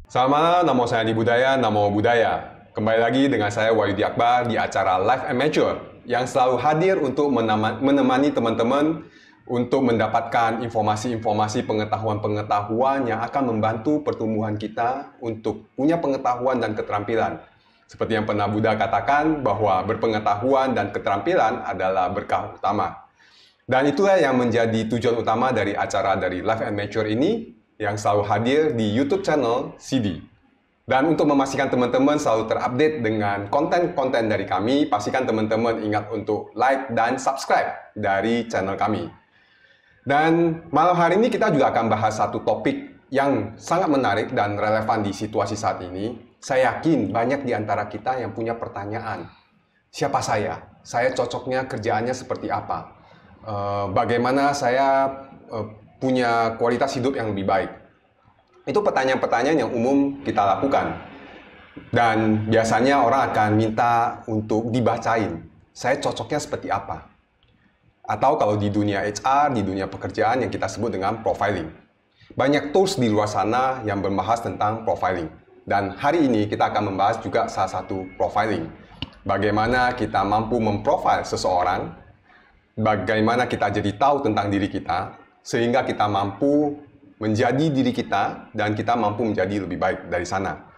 Selamat malam, nama saya Adi Budaya, Namo Budaya. Kembali lagi dengan saya Wahyudi Akbar di acara Live and Mature yang selalu hadir untuk menemani teman-teman untuk mendapatkan informasi-informasi pengetahuan-pengetahuan yang akan membantu pertumbuhan kita untuk punya pengetahuan dan keterampilan. Seperti yang pernah Buddha katakan bahwa berpengetahuan dan keterampilan adalah berkah utama. Dan itulah yang menjadi tujuan utama dari acara dari Live and Mature ini yang selalu hadir di YouTube channel CD. Dan untuk memastikan teman-teman selalu terupdate dengan konten-konten dari kami, pastikan teman-teman ingat untuk like dan subscribe dari channel kami. Dan malam hari ini kita juga akan bahas satu topik yang sangat menarik dan relevan di situasi saat ini. Saya yakin banyak di antara kita yang punya pertanyaan. Siapa saya? Saya cocoknya kerjaannya seperti apa? Bagaimana saya punya kualitas hidup yang lebih baik? Itu pertanyaan-pertanyaan yang umum kita lakukan. Dan biasanya orang akan minta untuk dibacain, saya cocoknya seperti apa? Atau kalau di dunia HR, di dunia pekerjaan yang kita sebut dengan profiling. Banyak tools di luar sana yang membahas tentang profiling. Dan hari ini kita akan membahas juga salah satu profiling. Bagaimana kita mampu memprofile seseorang, bagaimana kita jadi tahu tentang diri kita, sehingga kita mampu menjadi diri kita dan kita mampu menjadi lebih baik dari sana.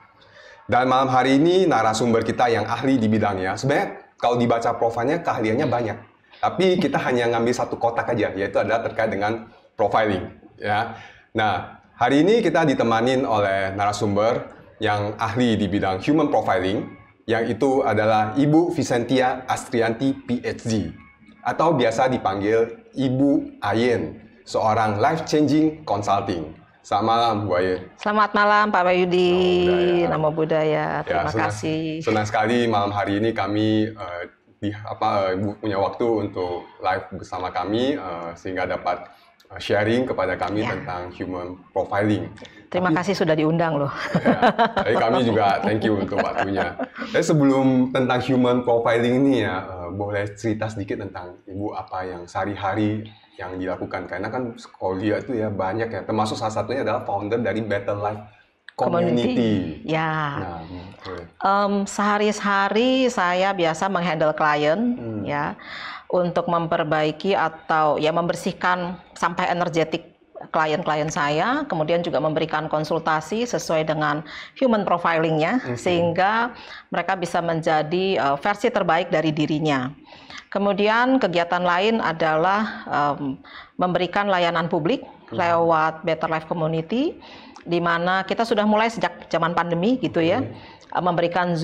Dan malam hari ini narasumber kita yang ahli di bidangnya, sebenarnya kalau dibaca profilnya keahliannya banyak. Tapi kita hanya ngambil satu kotak aja, yaitu adalah terkait dengan profiling. Ya. Nah, hari ini kita ditemanin oleh narasumber yang ahli di bidang human profiling, yang itu adalah Ibu Vicentia Astrianti PhD, atau biasa dipanggil Ibu Ayen, seorang life-changing consulting. Selamat malam, Bu Ayen. Selamat malam, Pak Wahyudi. Namo Budaya. Terima kasih. Senang sekali malam hari ini kami Ibu punya waktu untuk live bersama kami sehingga dapat sharing kepada kami tentang human profiling. Terima kasih sudah diundang loh. Jadi kami juga thank you untuk waktunya. Tapi sebelum tentang human profiling ini ya, boleh cerita sedikit tentang Ibu apa yang sehari-hari yang dilakukan, karena kan kalau lihat itu ya banyak ya, termasuk salah satunya adalah founder dari Better Life Community. Ya. Nah, sehari-hari saya biasa menghandle klien ya untuk memperbaiki atau ya membersihkan sampah energetik klien-klien saya, kemudian juga memberikan konsultasi sesuai dengan human profilingnya sehingga mereka bisa menjadi versi terbaik dari dirinya. Kemudian kegiatan lain adalah memberikan layanan publik lewat Better Life Community, di mana kita sudah mulai sejak zaman pandemi gitu ya, memberikan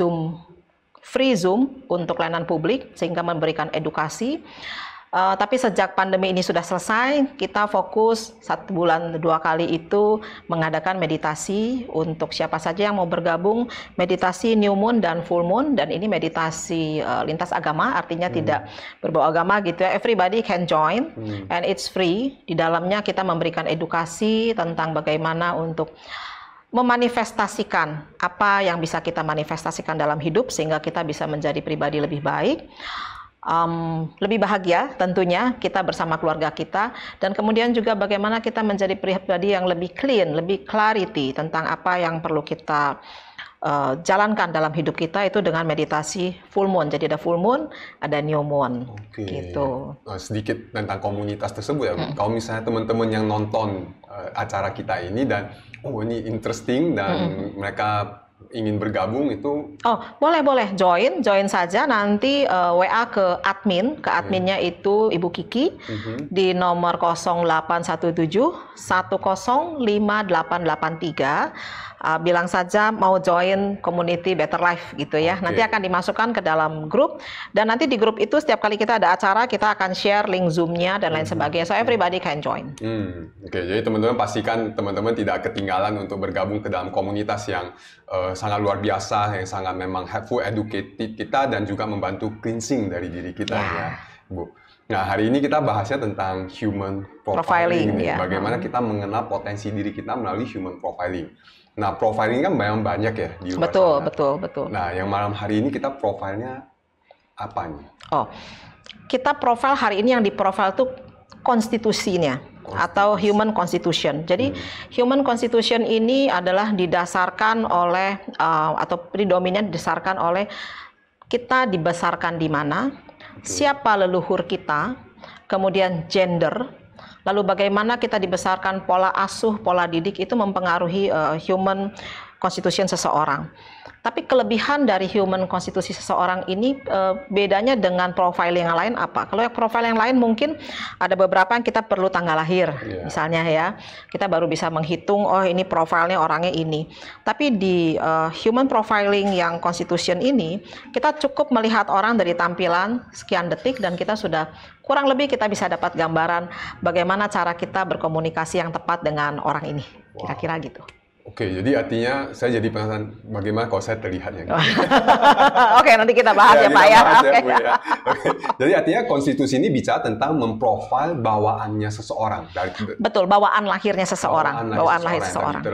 free Zoom untuk layanan publik sehingga memberikan edukasi. Tapi sejak pandemi ini sudah selesai, kita fokus 1 bulan 2 kali itu mengadakan meditasi untuk siapa saja yang mau bergabung, meditasi New Moon dan Full Moon, dan ini meditasi lintas agama, artinya tidak berbau agama gitu ya. Everybody can join and it's free. Di dalamnya kita memberikan edukasi tentang bagaimana untuk memanifestasikan apa yang bisa kita manifestasikan dalam hidup sehingga kita bisa menjadi pribadi lebih baik. Lebih bahagia tentunya kita bersama keluarga kita, dan kemudian juga bagaimana kita menjadi pribadi yang lebih clean, lebih clarity tentang apa yang perlu kita jalankan dalam hidup kita itu dengan meditasi full moon. Jadi ada full moon, ada new moon. Gitu. Sedikit tentang komunitas tersebut ya. Kalau misalnya teman-teman yang nonton acara kita ini dan ini interesting dan mereka ingin bergabung itu boleh join saja nanti WA ke adminnya itu Ibu Kiki di nomor 0817 105883. Bilang saja mau join community Better Life gitu ya. Nanti akan dimasukkan ke dalam grup, dan nanti di grup itu setiap kali kita ada acara kita akan share link Zoom-nya dan lain sebagainya, so everybody can join. Jadi teman-teman pastikan teman-teman tidak ketinggalan untuk bergabung ke dalam komunitas yang sangat luar biasa, yang sangat memang helpful, educated kita, dan juga membantu cleansing dari diri kita ya, Bu. Nah, hari ini kita bahasnya tentang human profiling nih. Bagaimana kita mengenal potensi diri kita melalui human profiling. Nah, profiling kan memang banyak ya di luar sana. Betul. Nah, yang malam hari ini kita profilnya apa nih? Kita profil hari ini yang diprofil tuh konstitusinya. atau human constitution. Jadi human constitution ini adalah didasarkan oleh atau predominan didasarkan oleh kita dibesarkan di mana, siapa leluhur kita, kemudian gender, lalu bagaimana kita dibesarkan, pola asuh, pola didik itu mempengaruhi human constitution seseorang. Tapi kelebihan dari human konstitusi seseorang ini bedanya dengan profil yang lain apa? Kalau profil yang lain mungkin ada beberapa yang kita perlu tanggal lahir, misalnya ya. Kita baru bisa menghitung, oh ini profilnya orangnya ini. Tapi di human profiling yang constitution ini, kita cukup melihat orang dari tampilan sekian detik dan kita sudah kurang lebih kita bisa dapat gambaran bagaimana cara kita berkomunikasi yang tepat dengan orang ini. Kira-kira gitu. Oke, jadi artinya saya jadi penasaran bagaimana kalau saya terlihatnya. Oke, nanti kita bahas ya Pak ya. Oke. Jadi artinya konstitusi ini bicara tentang memprofil bawaannya seseorang. Betul, bawaan lahirnya seseorang. Bawaan lahir seseorang.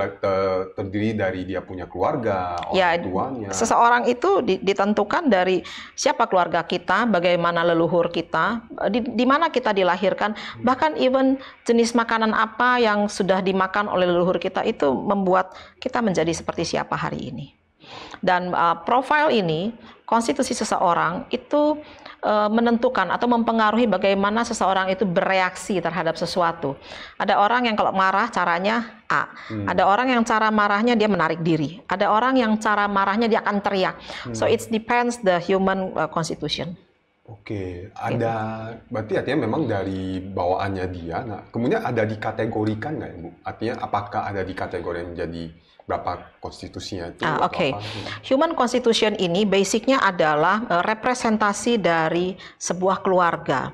Terdiri dari dia punya keluarga, orang tuanya. Seseorang itu ditentukan dari siapa keluarga kita, bagaimana leluhur kita, di mana kita dilahirkan, bahkan even jenis makanan apa yang sudah dimakan oleh leluhur kita itu membuat kita menjadi seperti siapa hari ini. Dan profil ini, konstitusi seseorang itu menentukan atau mempengaruhi bagaimana seseorang itu bereaksi terhadap sesuatu. Ada orang yang kalau marah caranya A. Ada orang yang cara marahnya dia menarik diri. Ada orang yang cara marahnya dia akan teriak. So it depends the human constitution. Oke, berarti artinya memang dari bawaannya dia. Nah, kemudian ada dikategorikan nggak ya, Bu? Artinya apakah ada di kategori yang menjadi berapa konstitusinya itu? Oke. Human constitution ini basicnya adalah representasi dari sebuah keluarga.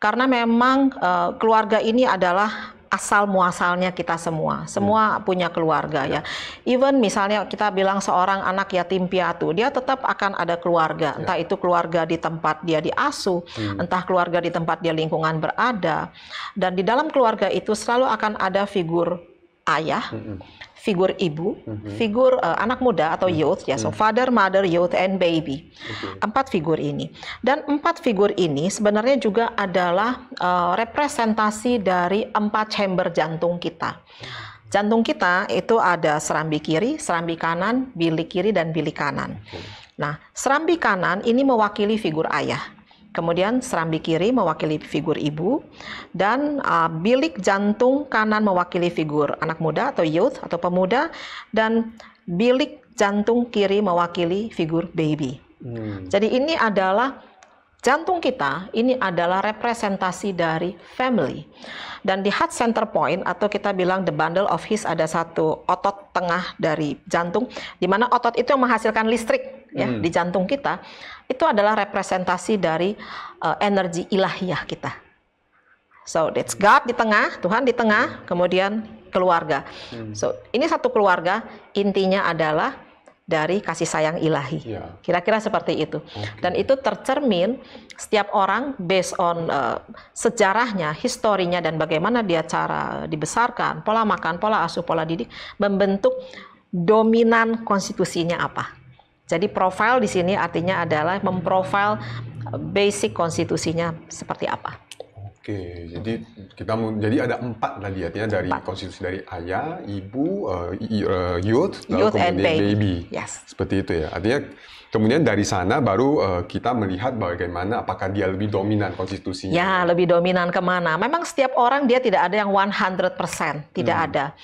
Karena memang keluarga ini adalah asal muasalnya kita semua punya keluarga ya. Even misalnya kita bilang seorang anak yatim piatu, dia tetap akan ada keluarga, entah itu keluarga di tempat dia diasuh, entah keluarga di tempat dia lingkungan berada, dan di dalam keluarga itu selalu akan ada figur ayah, figur ibu, figur anak muda atau youth ya, so father, mother, youth, and baby. 4 figur ini. Dan 4 figur ini sebenarnya juga adalah representasi dari 4 chamber jantung kita. Jantung kita itu ada serambi kiri, serambi kanan, bilik kiri, dan bilik kanan. Nah, serambi kanan ini mewakili figur ayah. Kemudian serambi kiri mewakili figur ibu, dan bilik jantung kanan mewakili figur anak muda atau youth atau pemuda, dan bilik jantung kiri mewakili figur baby. Jadi ini adalah jantung kita, ini adalah representasi dari family. Dan di heart center point atau kita bilang the bundle of His, ada satu otot tengah dari jantung, di mana otot itu yang menghasilkan listrik ya di jantung kita. Itu adalah representasi dari energi ilahiyah kita. So that's God di tengah, Tuhan di tengah, kemudian keluarga. So ini satu keluarga, intinya adalah dari kasih sayang ilahi. Kira-kira seperti itu. Dan itu tercermin setiap orang based on sejarahnya, historinya, dan bagaimana dia cara dibesarkan, pola makan, pola asuh, pola didik, membentuk dominan konstitusinya apa. Jadi profil di sini artinya adalah memprofil basic konstitusinya seperti apa. Oke, jadi ada 4 tadi artinya dari konstitusi dari ayah, ibu, youth, lalu kemudian baby. Seperti itu ya. Artinya kemudian dari sana baru kita melihat bagaimana apakah dia lebih dominan konstitusinya. Ya, lebih dominan kemana. Memang setiap orang dia tidak ada yang 100%, tidak ada.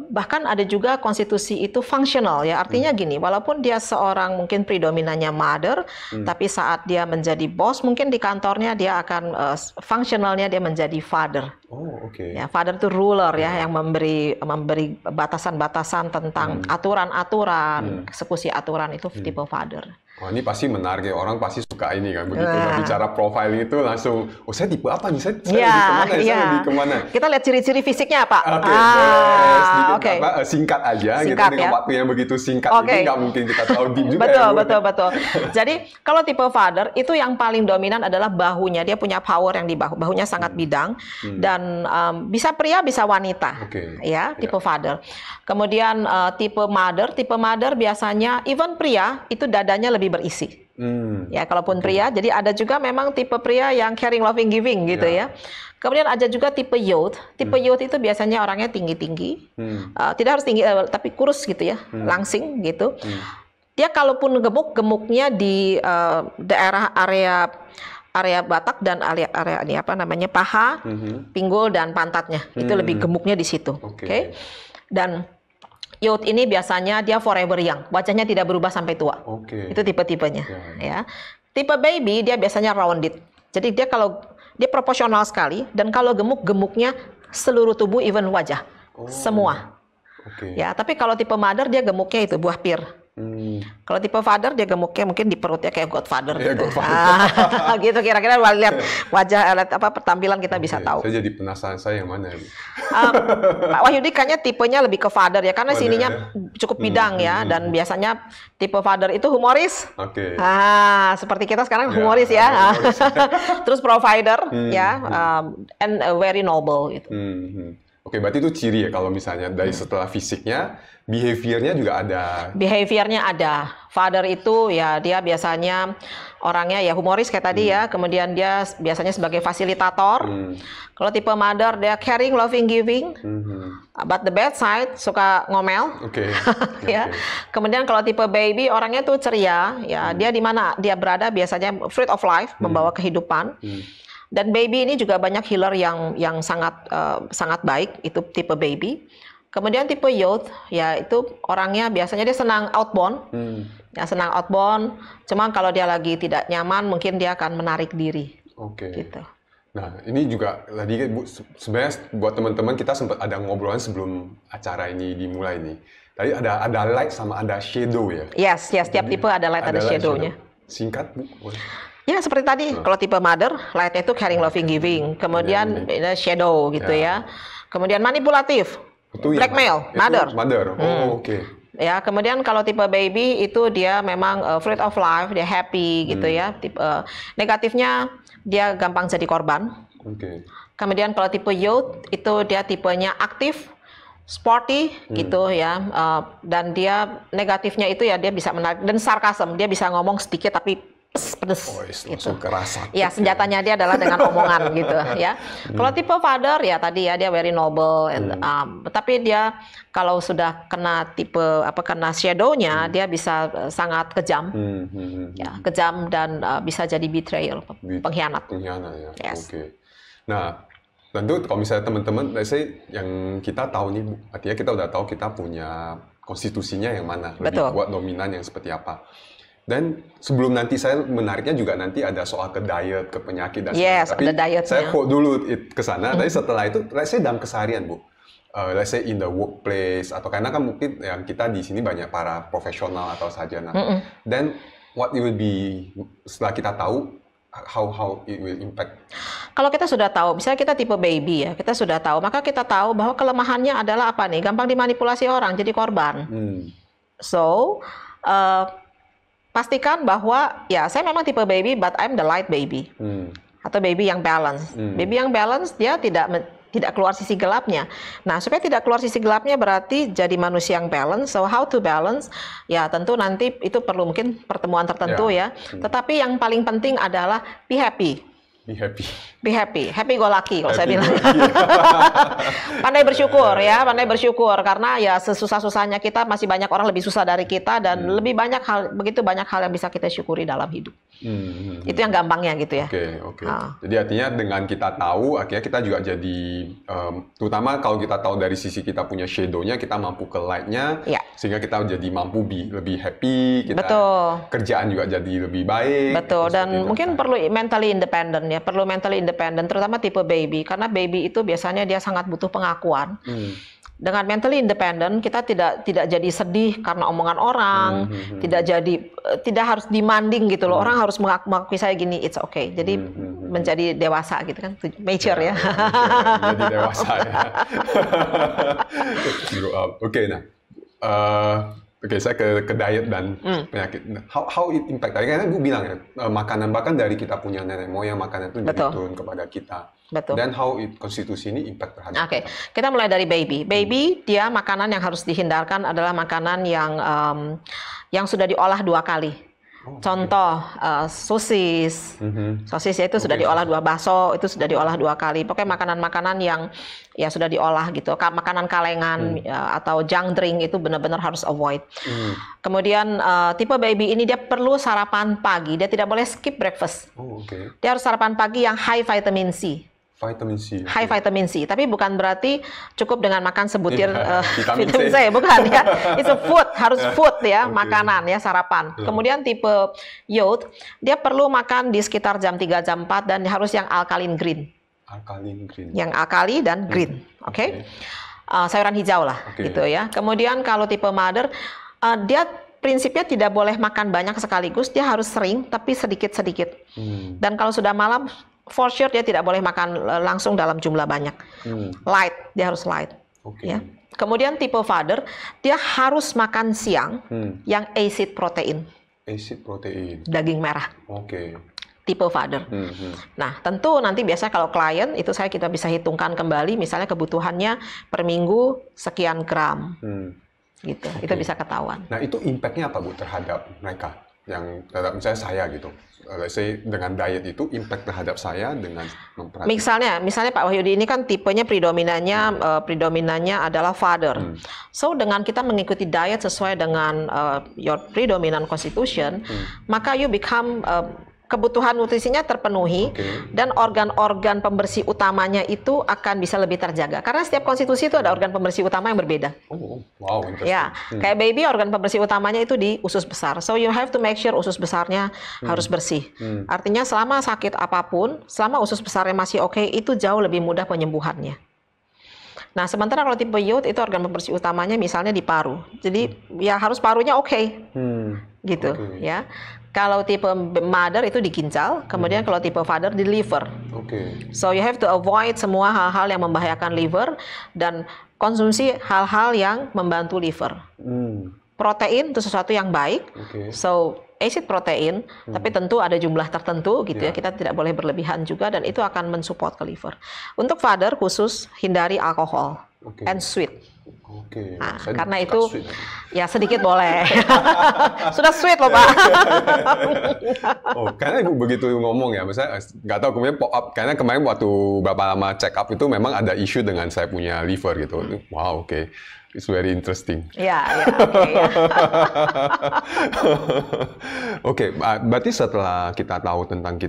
Bahkan ada juga konstitusi itu fungsional ya, artinya gini, walaupun dia seorang mungkin predominannya mother, tapi saat dia menjadi bos mungkin di kantornya dia akan fungsionalnya dia menjadi father. Ya, father itu ruler ya, yang memberi batasan-batasan tentang aturan-aturan, eksekusi aturan, itu tipe father. Wah, ini pasti menarik ya, orang pasti suka ini kan, begitu bicara profiling itu langsung, oh saya tipe apa nih, saya lebih kemana, saya lebih kemana. Kita lihat ciri-ciri fisiknya apa? Sedikit singkat aja, singkat, gitu, dengan waktu yang begitu singkat ini nggak mungkin kita tahu deep juga. Betul. Jadi kalau tipe father itu yang paling dominan adalah bahunya, dia punya power yang di bahunya sangat bidang, dan bisa pria bisa wanita, ya tipe father. Kemudian tipe mother biasanya even pria itu dadanya lebih berisi. Ya, kalaupun pria, jadi ada juga memang tipe pria yang caring, loving, giving gitu ya. Kemudian ada juga tipe youth. Tipe youth itu biasanya orangnya tinggi-tinggi, tidak harus tinggi, tapi kurus gitu ya, langsing gitu. Dia kalaupun gemuk, gemuknya di daerah area batak dan area ini apa namanya paha, pinggul dan pantatnya. Itu lebih gemuknya di situ. Oke. Dan youth ini biasanya dia forever young, wajahnya tidak berubah sampai tua. Itu tipe-tipenya. Ya. Tipe baby dia biasanya rounded. Jadi dia kalau dia proporsional sekali dan kalau gemuk gemuknya seluruh tubuh, even wajah, semua. Ya. Tapi kalau tipe mother dia gemuknya itu buah pir. Kalau tipe father dia gemuknya mungkin di perutnya kayak Godfather gitu. Gitu kira-kira lihat wajah apa pertampilan kita bisa tahu. Saya jadi penasaran saya yang mana. Pak Wahyudi kayaknya tipenya lebih ke father ya karena sininya cukup bidang ya dan biasanya tipe father itu humoris. Seperti kita sekarang humoris ya. Terus provider ya and very noble gitu. Berarti itu ciri ya kalau misalnya dari setelah fisiknya, behaviornya juga ada. Behaviornya ada. Father itu ya dia biasanya orangnya ya humoris kayak tadi ya, kemudian dia biasanya sebagai fasilitator. Kalau tipe mother dia caring, loving, giving. But the bad side suka ngomel. Ya. Kemudian kalau tipe baby orangnya tuh ceria, ya dia di mana dia berada biasanya fruit of life, membawa kehidupan. Dan baby ini juga banyak healer yang sangat baik, itu tipe baby. Kemudian tipe youth, ya itu orangnya biasanya dia senang outbound, ya senang outbound. Cuma kalau dia lagi tidak nyaman, mungkin dia akan menarik diri. Gitu. Nah ini juga tadi Bu, sebenarnya buat teman-teman kita sempat ada ngobrolan sebelum acara ini dimulai nih. Tadi ada light sama ada shadow ya? Yes, setiap tipe ada light, ada shadow-nya. Singkat Bu? Ya seperti tadi, kalau tipe mother, light-nya itu caring, loving, giving. Kemudian shadow gitu ya. Kemudian manipulatif, blackmail, mother. Ya, kemudian kalau tipe baby itu dia memang fruit of life, dia happy gitu ya. Tipe negatifnya dia gampang jadi korban. Kemudian kalau tipe youth itu dia tipenya aktif, sporty gitu ya. Dan dia negatifnya itu ya dia bisa menarik dan sarkasm, dia bisa ngomong sedikit tapi pedes gitu. Ya senjatanya dia adalah dengan omongan gitu ya. Kalau tipe father ya tadi ya dia very noble, tapi dia kalau sudah kena kena shadow-nya dia bisa sangat kejam, ya kejam dan bisa jadi betrayal, pengkhianat. Ya. Nah tentu kalau misalnya teman-teman, yang kita tahu nih Bu, artinya kita udah tahu kita punya konstitusinya yang mana, lebih kuat dominan yang seperti apa. Dan sebelum nanti saya menariknya juga nanti ada soal ke diet, ke penyakit dan sebagainya. Tapi ada dietnya. Saya quote dulu ke sana. Tapi setelah itu, saya dalam keseharian Bu, let's say in the workplace atau karena kan mungkin yang kita di sini banyak para profesional atau sarjana. Dan what it will be setelah kita tahu how it will impact. Kalau kita sudah tahu, misalnya kita tipe baby ya, kita sudah tahu, maka kita tahu bahwa kelemahannya adalah apa nih? Gampang dimanipulasi orang, jadi korban. So pastikan bahwa ya saya memang tipe baby but I'm the light baby. Atau baby yang balance. Baby yang balance dia tidak keluar sisi gelapnya. Nah, supaya tidak keluar sisi gelapnya berarti jadi manusia yang balance. So how to balance? Ya, tentu nanti itu perlu mungkin pertemuan tertentu ya. Tetapi yang paling penting adalah be happy. Be happy. Be happy. Happy go lucky kalau saya bilang. Pandai bersyukur ya, pandai bersyukur karena ya sesusah-susahnya kita masih banyak orang lebih susah dari kita dan lebih banyak begitu banyak hal yang bisa kita syukuri dalam hidup. Itu yang gampangnya gitu ya. Jadi artinya dengan kita tahu, akhirnya kita juga jadi terutama kalau kita tahu dari sisi kita punya shadow-nya, kita mampu ke light-nya, sehingga kita jadi mampu lebih happy, kita kerjaan juga jadi lebih baik. Betul, dan mungkin perlu mentally independent ya, perlu mentally independent, terutama tipe baby, karena baby itu biasanya dia sangat butuh pengakuan. Dengan mentally independent kita tidak jadi sedih karena omongan orang, tidak harus demanding gitu loh. Orang harus mengakui saya gini, it's okay. Jadi menjadi dewasa gitu kan, mature ya. Menjadi dewasa ya. Grow up. Saya ke diet dan penyakit. How it impact? Tadi kan gue bilang ya, makanan bahkan dari kita punya nenek moyang makanan itu jadi turun kepada kita. Dan how it konstitusi ini impact terhadap kita. Kita mulai dari baby. Baby dia makanan yang harus dihindarkan adalah makanan yang sudah diolah 2 kali. Contoh sosis, sosis ya itu sudah diolah 2, bakso itu sudah diolah 2 kali. Pokoknya makanan-makanan yang ya sudah diolah gitu. Makanan kalengan atau junk drink itu benar-benar harus avoid. Kemudian tipe baby ini dia perlu sarapan pagi, dia tidak boleh skip breakfast. Dia harus sarapan pagi yang high vitamin C. Vitamin C. High vitamin C, tapi bukan berarti cukup dengan makan sebutir vitamin C, bukan ya. Itu food, harus food ya, makanan ya, sarapan. Kemudian tipe youth, dia perlu makan di sekitar jam 3, jam 4 dan harus yang alkaline green. Alkaline green. Yang alkali dan green, oke? Sayuran hijau lah, gitu ya. Kemudian kalau tipe mother, dia prinsipnya tidak boleh makan banyak sekaligus, dia harus sering tapi sedikit-sedikit. Dan kalau sudah malam, for sure dia tidak boleh makan langsung dalam jumlah banyak. Light, dia harus light. Ya. Kemudian tipe father, dia harus makan siang yang acid protein. Acid protein. Daging merah. Tipe father. Nah, tentu nanti biasanya kalau klien itu kita bisa hitungkan kembali, misalnya kebutuhannya per minggu sekian gram. Gitu. Itu bisa ketahuan. Nah, itu impact-nya apa Bu terhadap mereka? Yang terhadap misalnya saya gitu. Let's say dengan diet itu impact terhadap saya dengan misalnya Pak Wahyudi ini kan tipenya predominannya adalah father. So dengan kita mengikuti diet sesuai dengan your predominant constitution, maka you become kebutuhan nutrisinya terpenuhi dan organ-organ pembersih utamanya itu akan bisa lebih terjaga. Karena setiap konstitusi itu ada organ pembersih utama yang berbeda. Wow, interesting. Ya, kayak baby organ pembersih utamanya itu di usus besar. So you have to make sure usus besarnya harus bersih. Artinya selama sakit apapun, selama usus besarnya masih oke, itu jauh lebih mudah penyembuhannya. Nah, sementara kalau tipe youth itu organ pembersih utamanya misalnya di paru. Jadi ya harus parunya gitu ya. Kalau tipe mother itu di ginjal, kemudian kalau tipe father di liver. So you have to avoid semua hal-hal yang membahayakan liver dan konsumsi hal-hal yang membantu liver. Protein itu sesuatu yang baik. So acid protein, tapi tentu ada jumlah tertentu gitu ya. Kita tidak boleh berlebihan juga dan itu akan mensupport ke liver. Untuk father khusus hindari alkohol and sweet. Nah, karena itu ya sedikit boleh. Sudah sweet loh Pak. Karena Ibu begitu ngomong ya, misalnya nggak tahu kemudian pop up. Karena kemarin waktu Bapak lama check up itu memang ada isu dengan saya punya liver gitu. Wow, it's very interesting. Berarti setelah kita tahu tentang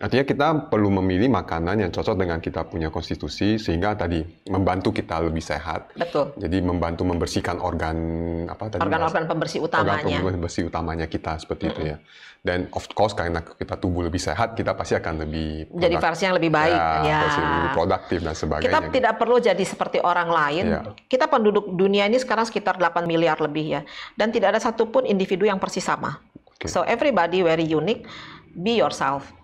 artinya kita perlu memilih makanan yang cocok dengan kita punya konstitusi sehingga tadi membantu kita lebih sehat. Betul. Jadi membantu membersihkan organ-organ pembersih utamanya. Organ pembersih utamanya kita seperti itu ya. Dan of course karena kita tubuh lebih sehat, kita pasti akan lebih jadi versi yang lebih baik. Versi lebih produktif dan sebagainya. Kita tidak perlu jadi seperti orang lain. Kita penduduk dunia ini sekarang sekitar 8 miliar lebih ya. Dan tidak ada satupun individu yang persis sama. So everybody very unique. Be yourself.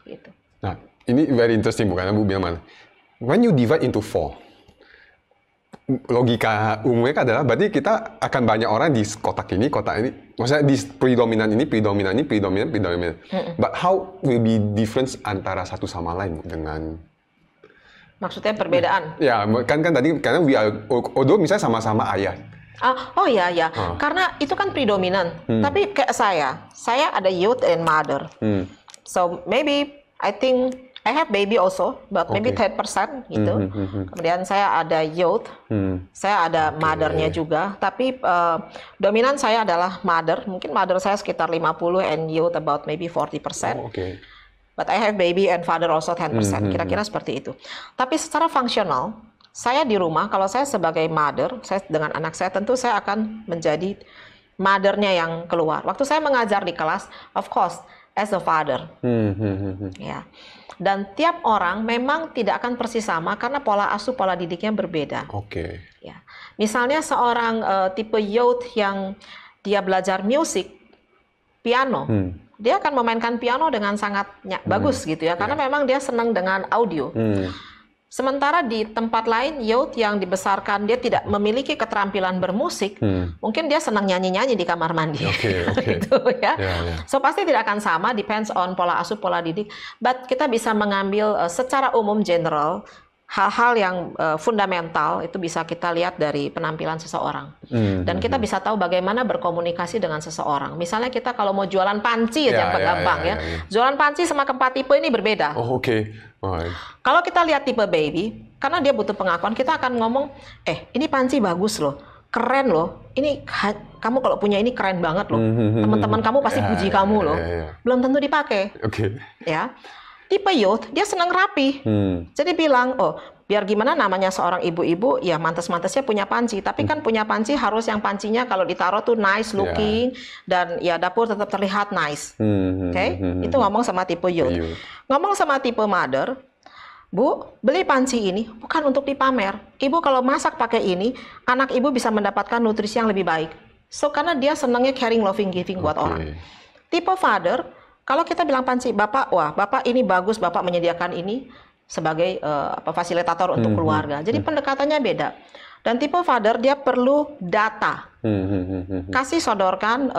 Gitu. Nah, ini very interesting bukan Bu bilang mana? When you divide into 4, logika umumnya adalah berarti kita akan banyak orang di kotak ini, maksudnya di predominan. But how will be difference antara satu sama lain dengan maksudnya perbedaan? Ya, kan tadi karena although misalnya sama-sama ayah. Karena itu kan predominan. Tapi kayak saya ada youth and mother. So maybe I think I have baby also, but maybe 10% gitu. Kemudian saya ada youth, saya ada mother-nya juga. Tapi dominan saya adalah mother. Mungkin mother saya sekitar 50 and youth about maybe 40%. But I have baby and father also 10%. Kira-kira seperti itu. Tapi secara fungsional, saya di rumah, kalau saya sebagai mother, saya dengan anak saya, tentu saya akan menjadi mother-nya yang keluar. Waktu saya mengajar di kelas, of course, as a father. Ya. Dan tiap orang memang tidak akan persis sama karena pola asuh, pola didiknya berbeda. Ya. Misalnya seorang tipe youth yang dia belajar musik, piano, dia akan memainkan piano dengan sangat bagus gitu ya, karena memang dia senang dengan audio. Sementara di tempat lain, youth yang dibesarkan dia tidak memiliki keterampilan bermusik, mungkin dia senang nyanyi-nyanyi di kamar mandi. Gitu, ya. So pasti tidak akan sama, depends on pola asuh, pola didik. But kita bisa mengambil secara umum general, hal-hal yang fundamental itu bisa kita lihat dari penampilan seseorang. Dan kita bisa tahu bagaimana berkomunikasi dengan seseorang. Misalnya kita kalau mau jualan panci aja gampang ya. Jualan panci sama keempat tipe ini berbeda. Oh, oke. Kalau kita lihat tipe baby, karena dia butuh pengakuan, kita akan ngomong, ini panci bagus loh, keren loh. Ini kamu kalau punya ini keren banget loh. Teman-teman kamu pasti puji kamu loh. Belum tentu dipakai. Oke. Ya. Tipe youth, dia senang rapi. Jadi bilang, biar gimana namanya seorang ibu-ibu, ya mantas-mantasnya punya panci. Tapi kan punya panci harus yang pancinya kalau ditaruh tuh nice looking. Dan ya dapur tetap terlihat nice. Oke? Itu ngomong sama tipe youth. Ngomong sama tipe mother, Bu, beli panci ini bukan untuk dipamer. Ibu kalau masak pakai ini, anak ibu bisa mendapatkan nutrisi yang lebih baik. So, karena dia senangnya caring, loving, giving buat orang. Tipe father, kalau kita bilang panci, Bapak, wah, Bapak ini bagus, Bapak menyediakan ini sebagai fasilitator untuk keluarga. Jadi pendekatannya beda. Dan tipe father, dia perlu data. Kasih sodorkan,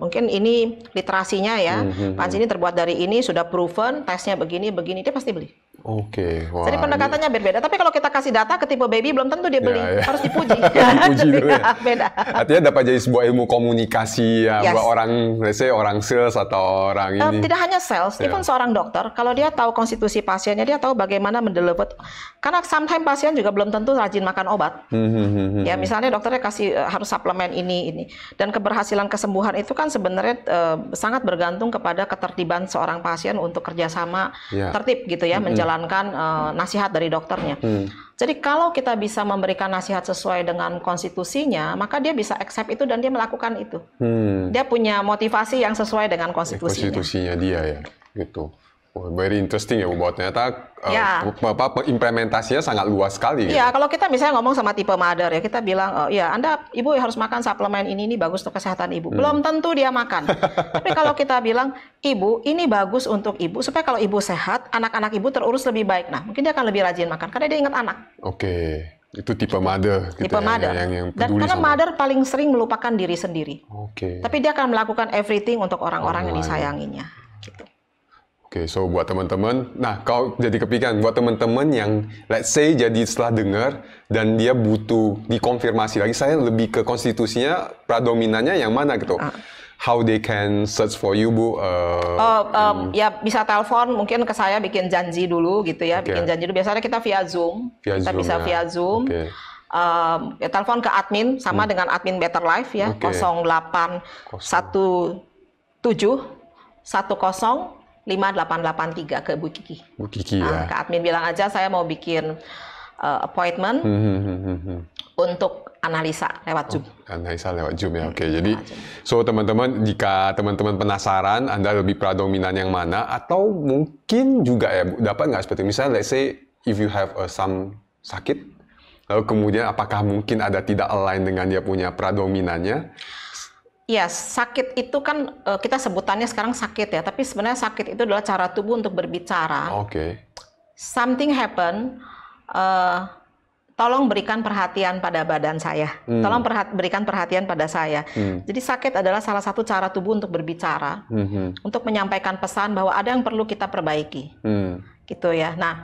mungkin ini literasinya ya, panci ini terbuat dari ini, sudah proven, tesnya begini, dia pasti beli. Oke. Jadi pendekatannya berbeda. Tapi kalau kita kasih data ke tipe baby, belum tentu dia beli. Harus dipuji. Dipuji dulu ya. Beda. Artinya dapat jadi sebuah ilmu komunikasi ya, buat orang, let's say orang sales atau orang ini. Tidak hanya sales, even seorang dokter, kalau dia tahu konstitusi pasiennya, dia tahu bagaimana mendeliver. Karena sometimes pasien juga belum tentu rajin makan obat. Ya, misalnya dokternya kasih harus suplemen ini. Dan keberhasilan kesembuhan itu kan sebenarnya sangat bergantung kepada ketertiban seorang pasien untuk kerjasama tertib gitu ya, menjalankan nasihat dari dokternya. Jadi kalau kita bisa memberikan nasihat sesuai dengan konstitusinya, maka dia bisa accept itu dan dia melakukan itu. Dia punya motivasi yang sesuai dengan konstitusinya. Konstitusinya dia ya, gitu. Oh, very interesting ya, Bu. Ternyata implementasinya sangat luas sekali. Iya, kalau kita misalnya ngomong sama tipe mother ya, kita bilang, Ibu harus makan suplemen ini bagus untuk kesehatan Ibu. Belum tentu dia makan. Tapi kalau kita bilang, Ibu, ini bagus untuk Ibu, supaya kalau Ibu sehat, anak-anak Ibu terurus lebih baik. Nah, mungkin dia akan lebih rajin makan, karena dia ingat anak. Oke, itu tipe mother. Tipe mother. Yang dan karena mother paling sering melupakan diri sendiri. Oke. Tapi dia akan melakukan everything untuk orang-orang yang disayanginya. Gitu. Oke, so buat teman-teman, nah kalau jadi kepikiran buat teman-teman yang let's say jadi setelah dengar dan dia butuh dikonfirmasi lagi, saya lebih ke konstitusinya predominannya yang mana gitu. How they can search for you, Bu? Ya bisa telepon, mungkin ke saya bikin janji dulu gitu ya, bikin janji dulu. Biasanya kita via Zoom, kita bisa via Zoom. Telepon ke admin sama dengan admin Better Life ya, 0817 10 5883 ke Bu Kiki. Bu Kiki ya. Ke admin bilang aja saya mau bikin appointment untuk analisa lewat Zoom. Analisa lewat Zoom ya. Oke, jadi so teman-teman, jika teman-teman penasaran Anda lebih predominan yang mana, atau mungkin juga ya dapat nggak seperti misalnya let's say if you have some sakit, lalu kemudian apakah mungkin ada tidak align dengan dia punya predominannya? Ya, sakit itu kan kita sebutannya sekarang sakit ya, tapi sebenarnya sakit itu adalah cara tubuh untuk berbicara. Something happen, tolong berikan perhatian pada badan saya. Tolong berikan perhatian pada saya. Jadi sakit adalah salah satu cara tubuh untuk berbicara, untuk menyampaikan pesan bahwa ada yang perlu kita perbaiki. Gitu ya. Nah,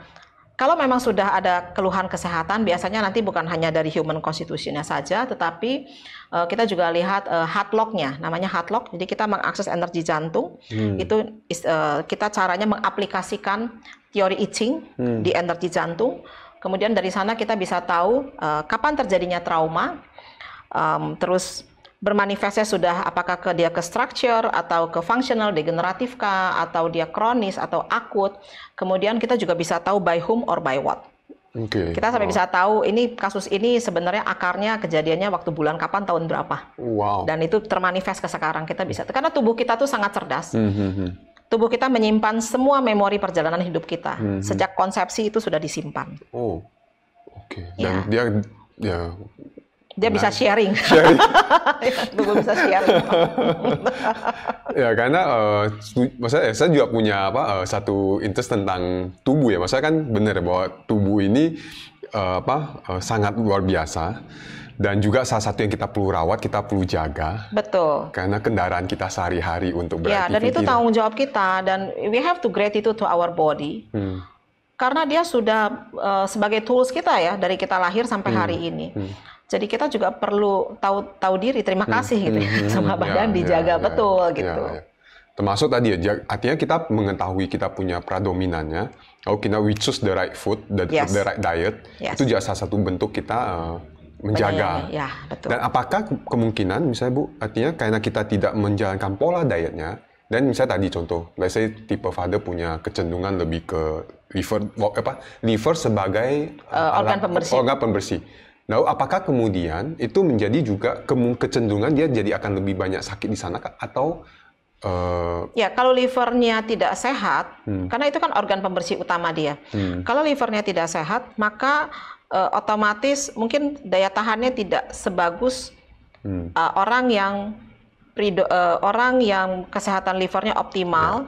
kalau memang sudah ada keluhan kesehatan, biasanya nanti bukan hanya dari human constitution-nya saja, tetapi kita juga lihat heart lock-nya, namanya heart lock. Jadi kita mengakses energi jantung, itu kita caranya mengaplikasikan teori I Ching di energi jantung. Kemudian dari sana kita bisa tahu kapan terjadinya trauma, terus bermanifestnya sudah apakah dia ke structure atau ke functional degeneratif kah, atau dia kronis atau akut. Kemudian kita juga bisa tahu by whom or by what. Kita sampai bisa tahu ini kasus ini sebenarnya akarnya kejadiannya waktu bulan kapan, tahun berapa. Dan itu termanifest ke sekarang, kita bisa. Karena tubuh kita tuh sangat cerdas. Tubuh kita menyimpan semua memori perjalanan hidup kita. Sejak konsepsi itu sudah disimpan. Dan dia bisa sharing. Tubuh bisa sharing. Ya, karena maksudnya saya juga punya satu interest tentang tubuh ya. Maksudnya kan benar bahwa tubuh ini sangat luar biasa. Dan juga salah satu yang kita perlu rawat, kita perlu jaga. Betul. Karena kendaraan kita sehari-hari untuk beraktivitas. Ya, dan itu tanggung jawab kita. Dan we have to gratitude to our body. Karena dia sudah sebagai tools kita ya dari kita lahir sampai hari ini. Jadi kita juga perlu tahu diri, terima kasih gitu ya, sama badan dijaga betul gitu. Termasuk tadi ya, artinya kita mengetahui kita punya predominannya, kalau kita we choose the right food, the right diet, itu juga salah satu bentuk kita menjaga. Ya, betul. Dan apakah kemungkinan, misalnya Bu, artinya karena kita tidak menjalankan pola dietnya, dan misalnya tadi contoh, let's say tipe father punya kecenderungan lebih ke liver sebagai organ pembersih. Lalu apakah kemudian itu menjadi juga kecenderungan dia jadi akan lebih banyak sakit di sana atau ya kalau livernya tidak sehat, karena itu kan organ pembersih utama dia. Kalau livernya tidak sehat, maka otomatis mungkin daya tahannya tidak sebagus orang yang kesehatan livernya optimal.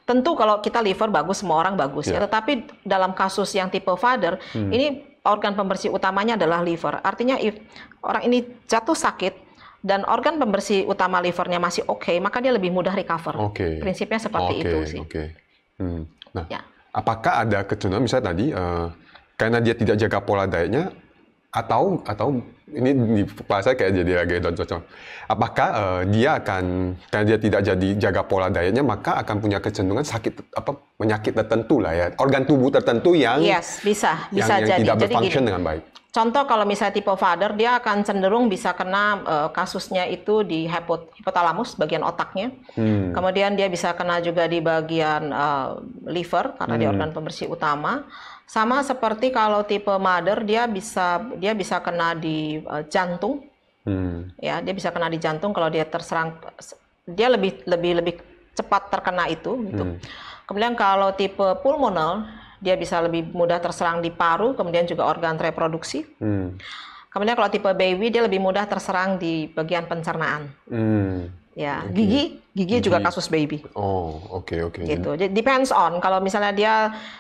Tentu kalau kita liver bagus, semua orang bagus ya. Tetapi dalam kasus yang tipe father, ini organ pembersih utamanya adalah liver. Artinya if orang ini jatuh sakit dan organ pembersih utama livernya masih oke, maka dia lebih mudah recover. Prinsipnya seperti itu sih. Nah, apakah ada kecenderungan misalnya tadi karena dia tidak jaga pola dietnya atau ini di kepala saya kayak jadi lagi cocok. Apakah dia akan karena dia tidak jadi jaga pola dietnya maka akan punya kecenderungan penyakit tertentu lah ya, organ tubuh tertentu yang bisa yang jadi tidak berfungsi dengan baik. Contoh kalau misalnya tipe father, dia akan cenderung bisa kena kasusnya itu di hipotalamus, bagian otaknya. Kemudian dia bisa kena juga di bagian liver karena dia organ pembersih utama. Sama seperti kalau tipe mother, dia bisa kena di jantung. Ya, dia bisa kena di jantung kalau dia terserang, dia lebih cepat terkena itu gitu. Kemudian kalau tipe pulmonal, dia bisa lebih mudah terserang di paru, kemudian juga organ reproduksi. Kemudian kalau tipe baby, dia lebih mudah terserang di bagian pencernaan. Ya, gigi juga kasus baby. Gitu. Jadi depends on. Kalau misalnya dia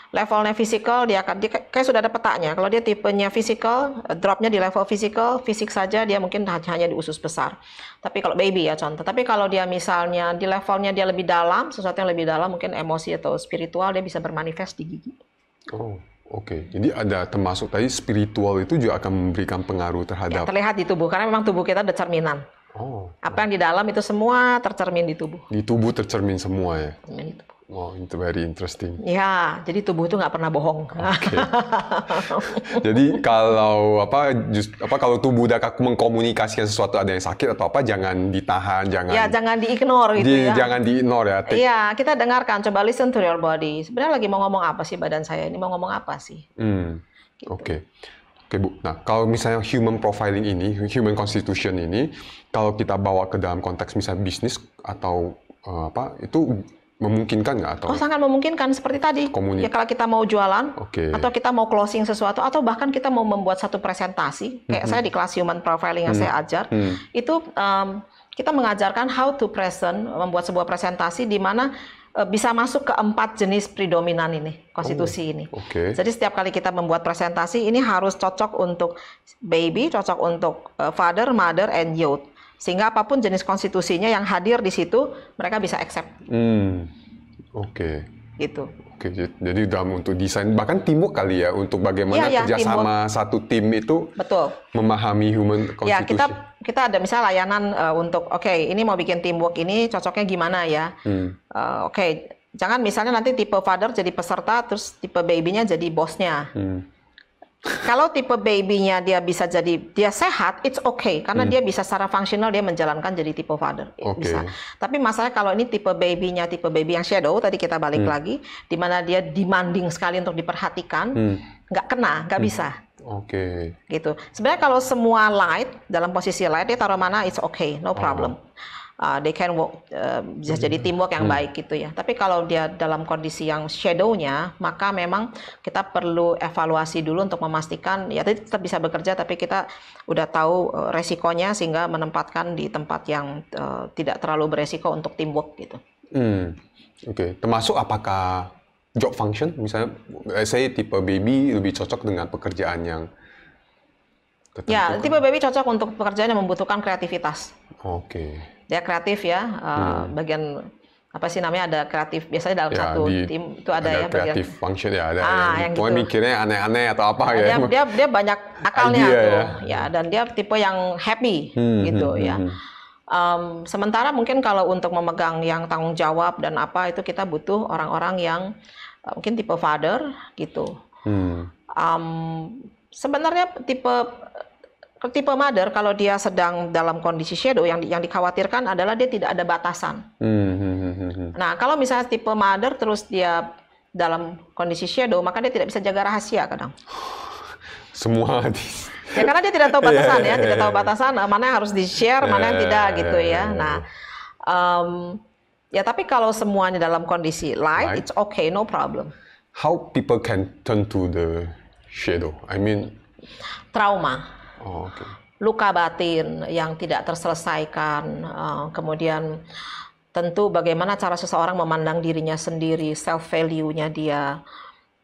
levelnya physical, dia kayak sudah ada petanya. Kalau dia tipenya physical, dropnya di level physical, fisik saja dia mungkin hanya di usus besar. Tapi kalau baby ya contoh. Tapi kalau dia misalnya di levelnya dia lebih dalam, sesuatu yang lebih dalam, mungkin emosi atau spiritual, dia bisa bermanifest di gigi. Jadi ada termasuk tadi spiritual itu juga akan memberikan pengaruh terhadap. Ya, terlihat di tubuh karena memang tubuh kita ada cerminan. Apa yang di dalam itu semua tercermin di tubuh. Di tubuh tercermin semua ya. Cermin di tubuh. Itu very interesting. Ya, jadi tubuh itu nggak pernah bohong. Jadi kalau kalau tubuh udah mengkomunikasikan sesuatu ada yang sakit atau apa, jangan ditahan, jangan di-ignore gitu ya. Jangan di-ignore ya. Iya, kita dengarkan, coba listen to your body. Sebenarnya lagi mau ngomong apa sih badan saya ini, mau ngomong apa sih? Gitu. Oke Bu. Nah, kalau misalnya human profiling ini, human constitution ini, kalau kita bawa ke dalam konteks misalnya bisnis atau itu memungkinkan nggak? Sangat memungkinkan seperti tadi. Ya kalau kita mau jualan, atau kita mau closing sesuatu, atau bahkan kita mau membuat satu presentasi, kayak saya di kelas human profiling yang saya ajar, itu kita mengajarkan how to present, membuat sebuah presentasi di mana bisa masuk ke 4 jenis predominan ini, konstitusi ini. Jadi setiap kali kita membuat presentasi, ini harus cocok untuk baby, cocok untuk father, mother, and youth. Sehingga apapun jenis konstitusinya yang hadir di situ, mereka bisa accept. Gitu. Jadi dalam untuk desain, bahkan teamwork kali ya, untuk bagaimana kerjasama satu tim itu memahami human constitution. Ya, kita ada misalnya layanan untuk, ini mau bikin teamwork ini, cocoknya gimana ya. Jangan misalnya nanti tipe father jadi peserta, terus tipe baby-nya jadi bosnya. Kalau tipe baby-nya dia sehat, it's okay karena dia bisa secara fungsional dia menjalankan jadi tipe father. Bisa. Tapi masalahnya kalau ini tipe baby-nya tipe baby yang shadow, tadi kita balik lagi, di mana dia demanding sekali untuk diperhatikan, nggak bisa. Gitu. Sebenarnya kalau semua light dalam posisi light dia taruh mana, it's okay, no problem. They can work, bisa jadi teamwork yang baik gitu ya. Tapi kalau dia dalam kondisi yang shadow-nya, maka memang kita perlu evaluasi dulu untuk memastikan ya tetap bisa bekerja, tapi kita udah tahu resikonya sehingga menempatkan di tempat yang tidak terlalu beresiko untuk teamwork gitu. Termasuk apakah job function, misalnya saya tipe baby lebih cocok dengan pekerjaan yang tertentu. Ya, tipe baby cocok untuk pekerjaan yang membutuhkan kreativitas. Dia kreatif ya, bagian apa sih namanya, ada kreatif, biasanya dalam satu tim itu ada yang kreatif function ya, ada yang gitu. mikirnya aneh-aneh atau apa ya. Dia banyak akalnya idea, tuh ya, dan dia tipe yang happy gitu ya. Sementara mungkin kalau untuk memegang yang tanggung jawab dan apa itu kita butuh orang-orang yang mungkin tipe father gitu. Sebenarnya tipe mother kalau dia sedang dalam kondisi shadow, yang dikhawatirkan adalah dia tidak ada batasan. Nah, kalau misalnya tipe mother terus dia dalam kondisi shadow, maka dia tidak bisa jaga rahasia kadang. Semua ya, karena dia tidak tahu batasan ya, tidak tahu batasan mana yang harus di-share, mana yang tidak gitu ya. Nah, ya tapi kalau semuanya dalam kondisi light, it's okay, no problem. How people can turn to the shadow? I mean, trauma. Oh, okay. Luka batin yang tidak terselesaikan, kemudian tentu bagaimana cara seseorang memandang dirinya sendiri, self value-nya dia.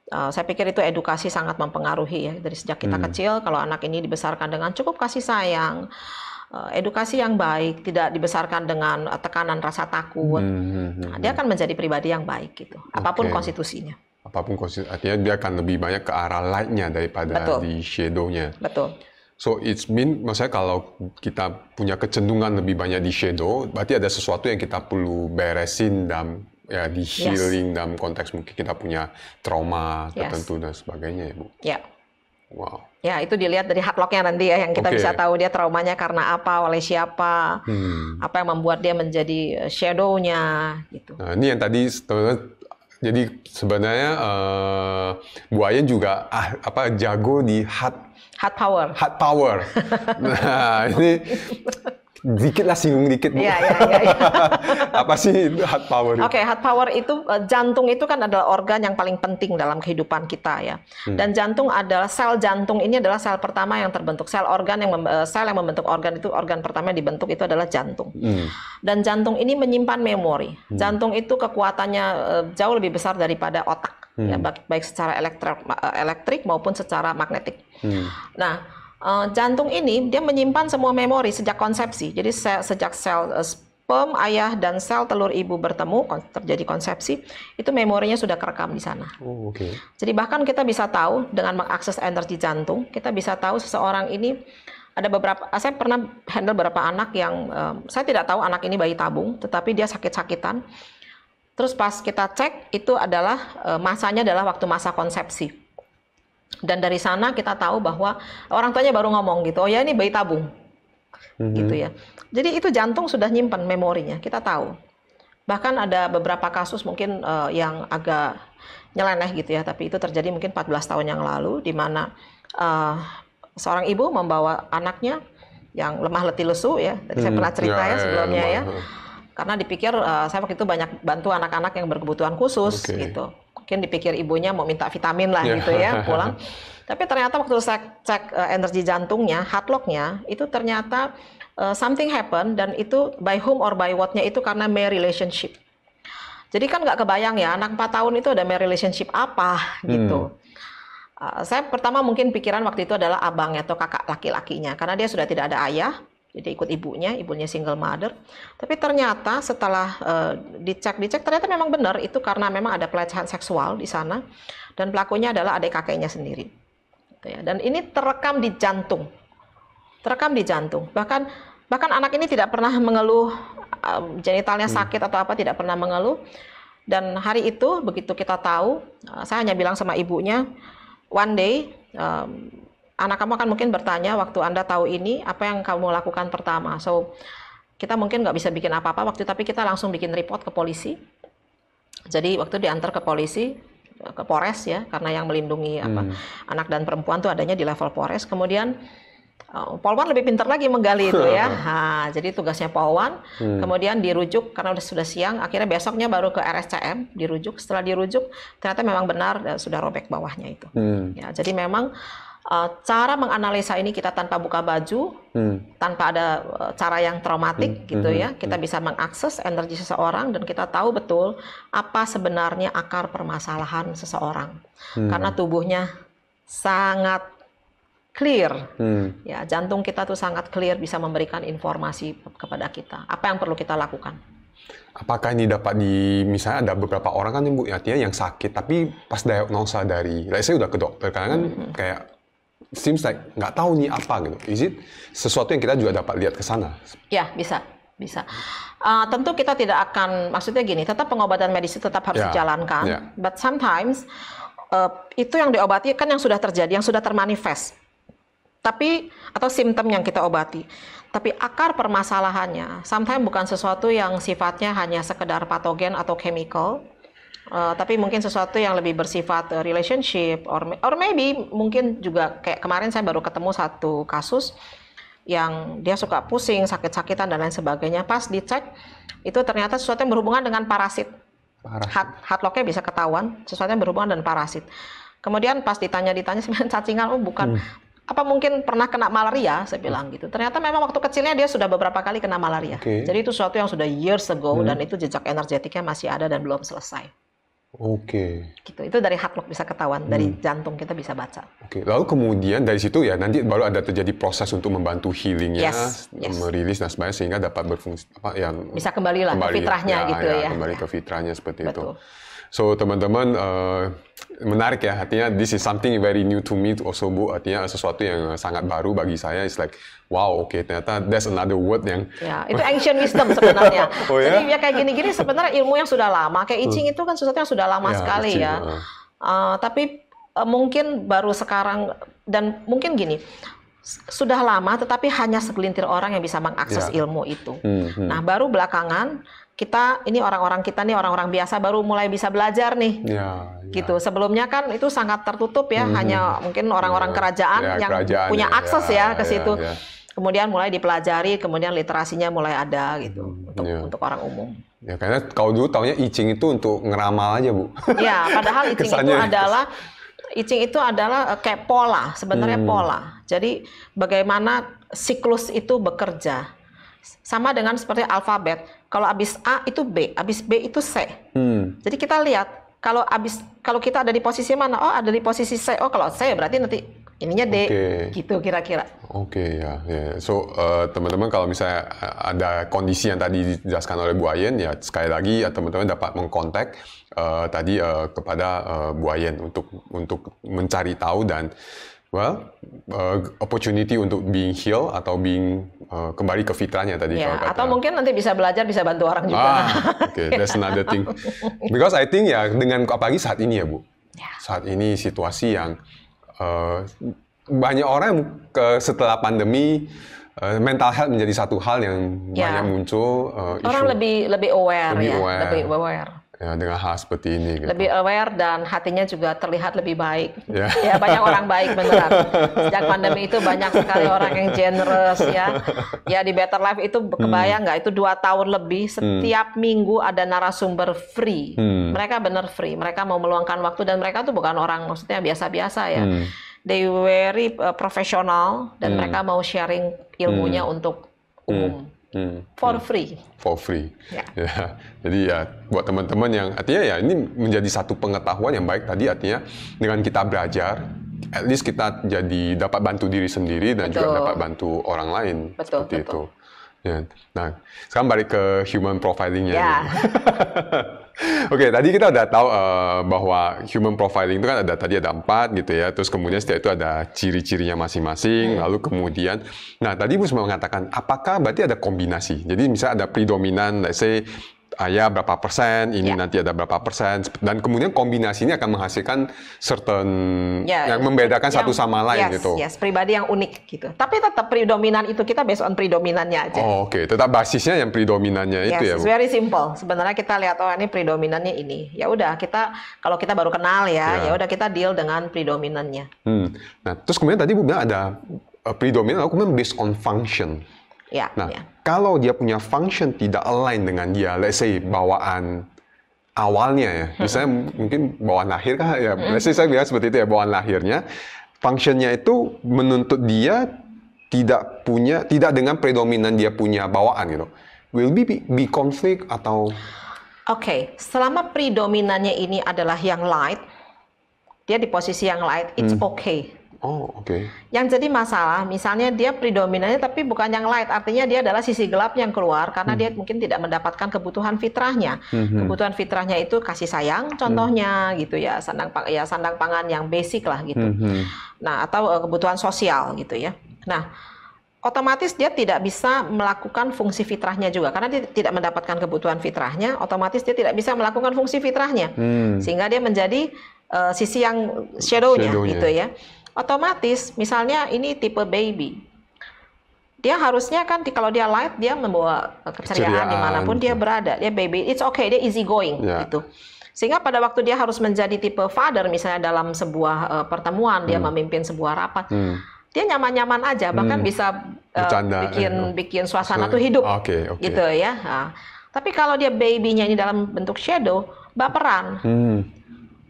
Saya pikir itu edukasi sangat mempengaruhi ya, dari sejak kita kecil. Kalau anak ini dibesarkan dengan cukup kasih sayang, edukasi yang baik, tidak dibesarkan dengan tekanan rasa takut, dia akan menjadi pribadi yang baik gitu. Apapun konstitusinya. Apapun konstitusi, artinya dia akan lebih banyak ke arah light-nya daripada di shadow-nya. Betul. So it's mean, maksudnya kalau kita punya kecenderungan lebih banyak di shadow, berarti ada sesuatu yang kita perlu beresin dalam ya di healing dalam konteks mungkin kita punya trauma tertentu dan sebagainya ya Bu. Ya. Wow. Ya, itu dilihat dari hardlock-nya nanti ya, yang kita bisa tahu dia traumanya karena apa, oleh siapa, apa yang membuat dia menjadi shadow-nya gitu. Nah, ini yang tadi jadi sebenarnya Bu Ayen juga jago di hard power. Nah, ini dikit lah, singgung dikit Bu. Iya. Apa sih hard power? Oke, hard power itu, jantung itu kan adalah organ yang paling penting dalam kehidupan kita ya. Dan jantung adalah, sel jantung ini adalah sel pertama yang terbentuk. Sel yang membentuk organ itu, organ pertama yang dibentuk itu adalah jantung. Dan jantung ini menyimpan memori. Jantung itu kekuatannya jauh lebih besar daripada otak. Ya, baik secara elektrik maupun secara magnetik. Nah, jantung ini dia menyimpan semua memori sejak konsepsi. Jadi sejak sel sperm ayah dan sel telur ibu bertemu, terjadi konsepsi, itu memorinya sudah kerekam di sana. Oh, okay. Jadi bahkan kita bisa tahu dengan mengakses energi jantung, kita bisa tahu seseorang ini ada beberapa. Saya pernah handle beberapa anak yang saya tidak tahu anak ini bayi tabung, tetapi dia sakit-sakitan. Terus pas kita cek, itu adalah masanya adalah waktu masa konsepsi. Dan dari sana kita tahu bahwa orang tuanya baru ngomong gitu, oh ya ini bayi tabung. Gitu ya. Jadi itu jantung sudah nyimpen memorinya, kita tahu. Bahkan ada beberapa kasus mungkin yang agak nyeleneh gitu ya, tapi itu terjadi mungkin 14 tahun yang lalu, di mana seorang ibu membawa anaknya yang lemah letih lesu ya, tadi saya pernah cerita sebelumnya ya. Karena dipikir saya waktu itu banyak bantu anak-anak yang berkebutuhan khusus gitu. Mungkin dipikir ibunya mau minta vitamin lah gitu ya pulang. Tapi ternyata waktu saya cek energi jantungnya, heartlock-nya, itu ternyata something happen, dan itu by whom or by what-nya itu karena may relationship. Jadi kan nggak kebayang ya, anak 4 tahun itu ada may relationship apa gitu. Saya pertama mungkin pikiran waktu itu adalah abangnya atau kakak laki-lakinya, karena dia sudah tidak ada ayah. Jadi ikut ibunya single mother. Tapi ternyata setelah dicek ternyata memang benar itu karena memang ada pelecehan seksual di sana, dan pelakunya adalah adik kakeknya sendiri. Gitu ya. Dan ini terekam di jantung, Bahkan anak ini tidak pernah mengeluh genitalnya sakit atau apa, tidak pernah mengeluh. Dan hari itu begitu kita tahu, saya hanya bilang sama ibunya, one day anak kamu akan mungkin bertanya waktu Anda tahu ini, apa yang kamu lakukan pertama? So, kita mungkin nggak bisa bikin apa-apa waktu, tapi kita langsung bikin report ke polisi. Jadi waktu diantar ke polisi, ke Polres ya, karena yang melindungi anak dan perempuan tuh adanya di level Polres. Kemudian Polwan lebih pintar lagi menggali itu ya. Nah, jadi tugasnya Polwan. Kemudian dirujuk karena sudah siang. Akhirnya besoknya baru ke RSCM dirujuk. Setelah dirujuk, ternyata memang benar sudah robek bawahnya itu. Ya, jadi memang cara menganalisa ini kita tanpa buka baju, tanpa ada cara yang traumatik gitu ya, kita bisa mengakses energi seseorang dan kita tahu betul apa sebenarnya akar permasalahan seseorang. Karena tubuhnya sangat clear, ya, jantung kita tuh sangat clear, bisa memberikan informasi kepada kita apa yang perlu kita lakukan. apakah ini dapat misalnya ada beberapa orang kan Bu, artinya yang sakit, tapi pas diagnosa dari, saya udah ke dokter, karena kan kayak, seems like nggak tahu nih apa gitu. Is it sesuatu yang kita juga dapat lihat ke sana? Ya, bisa. Tentu kita tidak akan, maksudnya gini, tetap pengobatan medis tetap harus dijalankan, but sometimes itu yang diobati kan yang sudah terjadi, yang sudah termanifest. Tapi atau simptom yang kita obati. Tapi akar permasalahannya sometimes bukan sesuatu yang sifatnya hanya sekedar patogen atau chemical, tapi mungkin sesuatu yang lebih bersifat relationship or maybe mungkin juga kayak kemarin saya baru ketemu satu kasus yang dia suka pusing, sakit-sakitan dan lain sebagainya. Pas dicek itu ternyata sesuatu yang berhubungan dengan parasit. Heart lock-nya bisa ketahuan, sesuatu yang berhubungan dengan parasit. Kemudian pas ditanya sebenarnya cacingan, bukan. Apa mungkin pernah kena malaria? Saya bilang gitu. Ternyata memang waktu kecilnya dia sudah beberapa kali kena malaria. Jadi itu sesuatu yang sudah years ago dan itu jejak energetiknya masih ada dan belum selesai. Gitu. Itu dari heart lock bisa ketahuan, dari jantung kita bisa baca. Lalu kemudian dari situ ya nanti baru ada terjadi proses untuk membantu healingnya, merilis dan sebagainya sehingga dapat berfungsi bisa kembali ke fitrahnya gitu ya. Kembali ke fitrahnya seperti itu. So teman-teman menarik ya, artinya this is something very new to me also Bu, artinya sesuatu yang sangat baru bagi saya. It's like wow, ternyata there's another word yang itu ancient wisdom sebenarnya. Jadi ya kayak gini-gini sebenarnya ilmu yang sudah lama, kayak I Ching itu kan sesuatu yang sudah lama sekali ya. Tapi mungkin baru sekarang, dan mungkin gini, sudah lama tetapi hanya segelintir orang yang bisa mengakses ilmu itu. Nah baru belakangan ini orang-orang biasa baru mulai bisa belajar nih, gitu. Sebelumnya kan itu sangat tertutup ya, hanya mungkin orang-orang kerajaan yang punya akses ke situ. Kemudian mulai dipelajari, kemudian literasinya mulai ada gitu untuk orang umum. Ya karena kalau dulu taunya I Ching itu untuk ngeramal aja Bu. Ya padahal I Ching itu adalah kayak pola, sebenarnya pola. Jadi bagaimana siklus itu bekerja. Sama dengan seperti alfabet. Kalau habis A itu B, habis B itu C. Jadi kita lihat kalau kita ada di posisi mana? Oh, ada di posisi C. Oh, kalau C berarti nanti ininya D. Gitu kira-kira. So teman-teman kalau misalnya ada kondisi yang tadi dijelaskan oleh Bu Ayen, ya sekali lagi teman-teman dapat mengkontak kepada Bu Ayen untuk mencari tahu dan opportunity untuk being heal atau kembali ke fitrahnya tadi. Atau mungkin nanti bisa belajar, bisa bantu orang juga. That's another thing. Because I think dengan apalagi saat ini ya Bu, saat ini situasi yang banyak orang setelah pandemi mental health menjadi satu hal yang banyak muncul. Orang lebih aware. Lebih aware. Ya, dengan hal seperti ini. Gitu. Lebih aware dan hatinya juga terlihat lebih baik. Ya banyak orang baik beneran. Sejak pandemi itu banyak sekali orang yang generous ya. Ya di Better Life itu kebayang nggak? Itu 2 tahun lebih setiap minggu ada narasumber free. Mereka bener free. Mereka mau meluangkan waktu dan mereka tuh bukan orang maksudnya biasa-biasa ya. They very profesional dan mereka mau sharing ilmunya untuk umum. For free. Jadi ya buat teman-teman yang artinya ini menjadi satu pengetahuan yang baik tadi, artinya dengan kita belajar, at least kita jadi dapat bantu diri sendiri dan juga dapat bantu orang lain. Seperti itu. Nah, sekarang balik ke human profilingnya. Tadi kita udah tahu bahwa human profiling itu kan ada 4 gitu ya. Terus kemudian setelah itu ada ciri-cirinya masing-masing. Lalu kemudian, tadi Ibu sempat mengatakan, apakah berarti ada kombinasi? Jadi misalnya ada predominan, let's say ayah berapa persen, ini nanti ada berapa persen, dan kemudian kombinasi ini akan menghasilkan certain yang membedakan satu sama lain gitu. Pribadi yang unik gitu. Tapi tetap predominan itu kita based on predominannya aja. Tetap basisnya yang predominannya itu ya. It's very simple. Sebenarnya kita lihat ini predominannya ini. Ya udah kalau kita baru kenal ya udah kita deal dengan predominannya. Nah, terus kemudian tadi Bu bilang ada predominan, kemudian based on function. Kalau dia punya function tidak align dengan dia, let's say bawaan awalnya ya, misalnya mungkin bawaan lahir kan ya, let's say saya bilang seperti itu ya, bawaan lahirnya, functionnya itu menuntut dia tidak dengan predominan dia punya bawaan gitu. Will be conflict atau? Selama predominannya ini adalah yang light, dia di posisi yang light, it's okay. Oh, oke. Yang jadi masalah, misalnya dia predominannya tapi bukan yang light, artinya dia adalah sisi gelap yang keluar karena dia mungkin tidak mendapatkan kebutuhan fitrahnya. Kebutuhan fitrahnya itu kasih sayang, contohnya gitu ya, sandang pangan yang basic lah gitu. Nah, atau kebutuhan sosial gitu ya. Nah, otomatis dia tidak bisa melakukan fungsi fitrahnya juga karena dia tidak mendapatkan kebutuhan fitrahnya, otomatis dia tidak bisa melakukan fungsi fitrahnya. Sehingga dia menjadi sisi yang shadownya gitu ya. Otomatis misalnya ini tipe baby, dia harusnya kan kalau dia light dia membawa keceriaan dimanapun dia berada, dia baby, it's okay, dia easy going gitu. Sehingga pada waktu dia harus menjadi tipe father misalnya dalam sebuah pertemuan dia memimpin sebuah rapat, dia nyaman-nyaman aja, bahkan bisa bikin suasana tuh hidup gitu ya. Nah, tapi kalau dia babynya ini dalam bentuk shadow, baperan,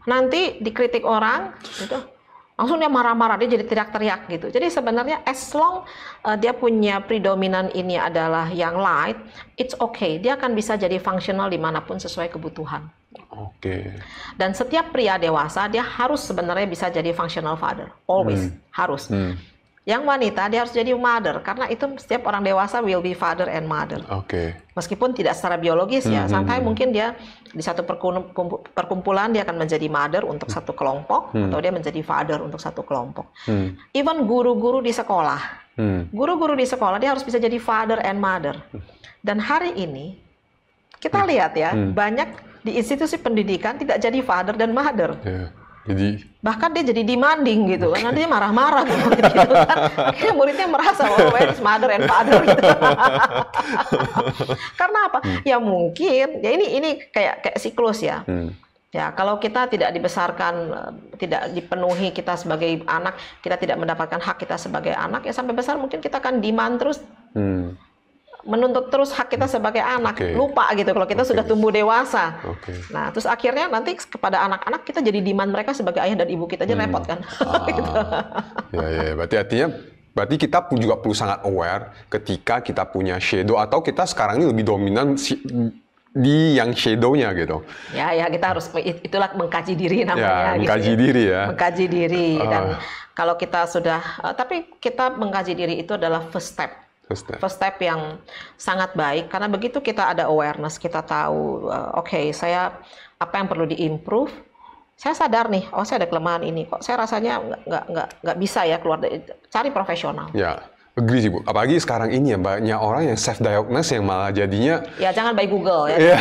nanti dikritik orang gitu, langsung dia marah-marah, dia jadi teriak-teriak gitu. Jadi sebenarnya as long dia punya predominan ini adalah yang light, it's okay. Dia akan bisa jadi fungsional dimanapun sesuai kebutuhan. Oke. Dan setiap pria dewasa dia harus sebenarnya bisa jadi functional father, always harus. Yang wanita dia harus jadi mother karena itu setiap orang dewasa will be father and mother. Oke. Meskipun tidak secara biologis ya, sampai mungkin dia di satu perkumpulan dia akan menjadi mother untuk satu kelompok atau dia menjadi father untuk satu kelompok. Even guru-guru di sekolah, guru-guru di sekolah dia harus bisa jadi father and mother. Dan hari ini kita lihat ya banyak di institusi pendidikan tidak jadi father dan mother. Jadi bahkan dia jadi demanding gitu kan, nanti dia marah-marah gitu kan, akhirnya muridnya merasa where is mother and father gitu. Karena apa? Ya mungkin ya ini kayak siklus ya. Ya kalau kita tidak dibesarkan, tidak dipenuhi kita sebagai anak, kita tidak mendapatkan hak kita sebagai anak, ya sampai besar mungkin kita akan demand terus. Menuntut terus hak kita sebagai anak, lupa gitu kalau kita sudah tumbuh dewasa. Nah, terus akhirnya nanti kepada anak-anak kita jadi demand mereka sebagai ayah dan ibu kita aja repot kan. Gitu. Ya, berarti kita juga perlu sangat aware ketika kita punya shadow atau kita sekarang ini lebih dominan di yang shadow-nya gitu. Ya, kita harus itulah mengkaji diri namanya. Ya, mengkaji gitu, diri ya. Mengkaji diri dan kalau kita sudah, tapi kita mengkaji diri itu adalah first step. First step yang sangat baik karena begitu kita ada awareness, kita tahu oke, saya apa yang perlu diimprove, saya sadar nih, oh saya ada kelemahan ini, kok saya rasanya nggak bisa ya keluar dari, cari profesional. Ya, agree sih Bu. Apalagi sekarang ini ya banyak orang yang self diagnose yang malah jadinya ya jangan by Google ya. Ya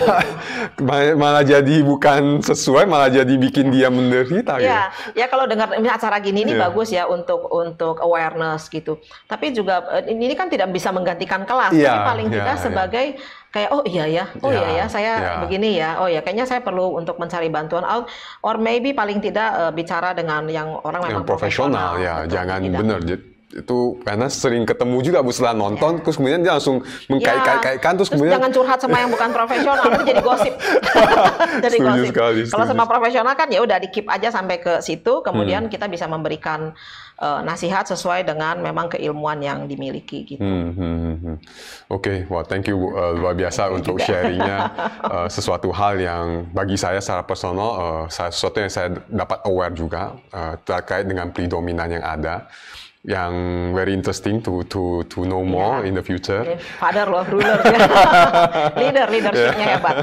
malah jadi bukan sesuai, malah jadi bikin dia menderita. Ya, gitu. Ya kalau dengar acara gini ini bagus ya untuk awareness gitu. Tapi juga ini kan tidak bisa menggantikan kelas, tapi paling tidak sebagai kayak oh iya ya saya begini ya, oh ya kayaknya saya perlu untuk mencari bantuan or maybe paling tidak bicara dengan yang orang memang profesional ya, jangan benar. Itu karena sering ketemu juga Bu setelah nonton, terus kemudian dia langsung mengkait-kaitkan, terus kemudian jangan curhat sama yang bukan profesional, nanti jadi gosip. Jadi gosip. Kalau sama profesional kan ya udah di keep aja sampai ke situ, kemudian kita bisa memberikan nasihat sesuai dengan memang keilmuan yang dimiliki gitu. Oke, wah thank you Bu, luar biasa untuk sharingnya. Sesuatu hal yang bagi saya secara personal, sesuatu yang saya dapat aware juga terkait dengan predominan yang ada. Yang very interesting to know more in the future. Father loh, ruler leadershipnya hebat.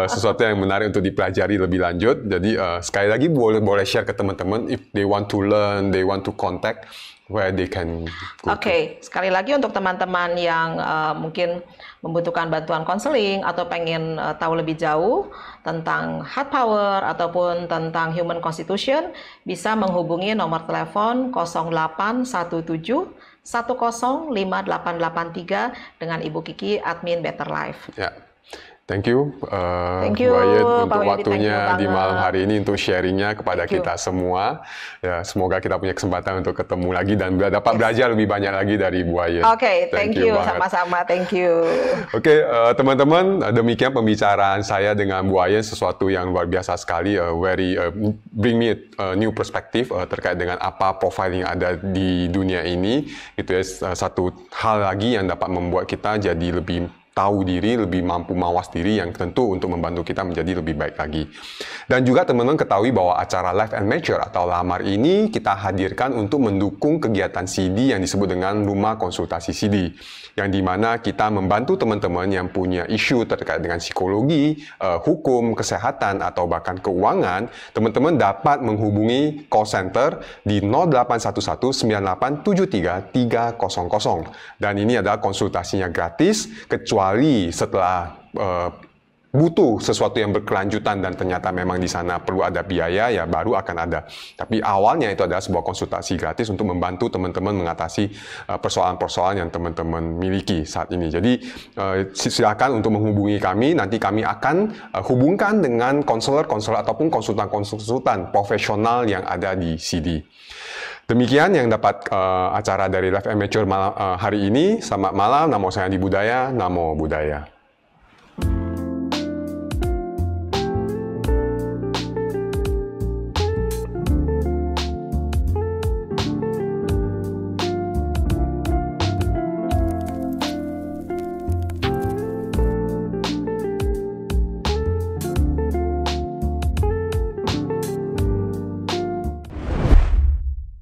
Sesuatu yang menarik untuk dipelajari lebih lanjut. Jadi sekali lagi boleh share ke teman-teman if they want to learn, they want to contact where they can. Oke, sekali lagi untuk teman-teman yang mungkin membutuhkan bantuan konseling atau pengen tahu lebih jauh tentang heart power ataupun tentang human constitution, bisa menghubungi nomor telepon 0817 105883 dengan Ibu Kiki, admin Better Life. Ya. Thank you, Bu Wayed, untuk waktunya di malam hari ini untuk sharingnya kepada kita semua. Ya, semoga kita punya kesempatan untuk ketemu lagi dan dapat belajar lebih banyak lagi dari Bu Wayed. Oke, thank you sama-sama, thank you. Oke, teman-teman, demikian pembicaraan saya dengan Bu Wayed, sesuatu yang luar biasa sekali, bring me a new perspective terkait dengan apa profiling yang ada di dunia ini. Itu ya satu hal lagi yang dapat membuat kita jadi lebih tahu diri, lebih mampu mawas diri yang tentu untuk membantu kita menjadi lebih baik lagi. Dan juga teman-teman ketahui bahwa acara Life and Mature atau Lamar ini kita hadirkan untuk mendukung kegiatan CD yang disebut dengan Rumah Konsultasi CD, yang dimana kita membantu teman-teman yang punya isu terkait dengan psikologi, hukum, kesehatan, atau bahkan keuangan. Teman-teman dapat menghubungi call center di 0811 9873 300, dan ini adalah konsultasinya gratis, kecuali setelah butuh sesuatu yang berkelanjutan dan ternyata memang di sana perlu ada biaya, ya baru akan ada. Tapi awalnya itu adalah sebuah konsultasi gratis untuk membantu teman-teman mengatasi persoalan-persoalan yang teman-teman miliki saat ini. Jadi silakan untuk menghubungi kami, nanti kami akan hubungkan dengan konselor ataupun konsultan profesional yang ada di CD. Demikian yang dapat acara dari Life and Mature hari ini. Selamat malam, namo saya Andi Budaya, namo budaya.